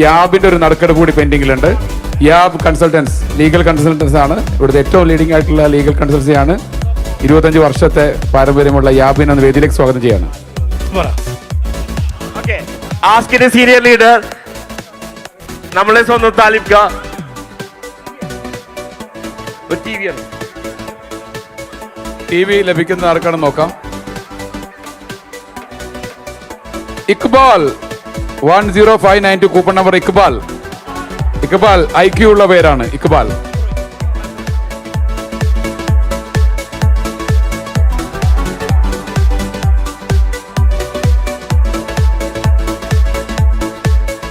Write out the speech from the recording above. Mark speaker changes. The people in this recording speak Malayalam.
Speaker 1: യാബിന്റെ ഒരു നറുക്കെടുപ്പ് കൂടി പെൻഡിങ്ങിലുണ്ട്. യാബ് കൺസൾട്ടൻസ് ലീഗൽ കൺസൾട്ടൻസ് ആണ് ഇവിടുത്തെ ഏറ്റവും ലീഡിംഗ് ആയിട്ടുള്ള ലീഗൽ കൺസൾട്ടൻസി ആണ്. 25 വർഷത്തെ പാരമ്പര്യമുള്ള യാബിനെ ഒന്ന് വേദിയിലേക്ക് സ്വാഗതം ചെയ്യാണ്.
Speaker 2: സീനിയർ ലീഡർ നമ്മളെ സ്വന്തം താലിബ്ക
Speaker 1: TV ലഭിക്കുന്ന ആർക്കാണെന്ന് നോക്കാം. Iqbal 10592 coupon number. Iqbal IQ ഉള്ള പേരാണ് ഇക്ബാൽ.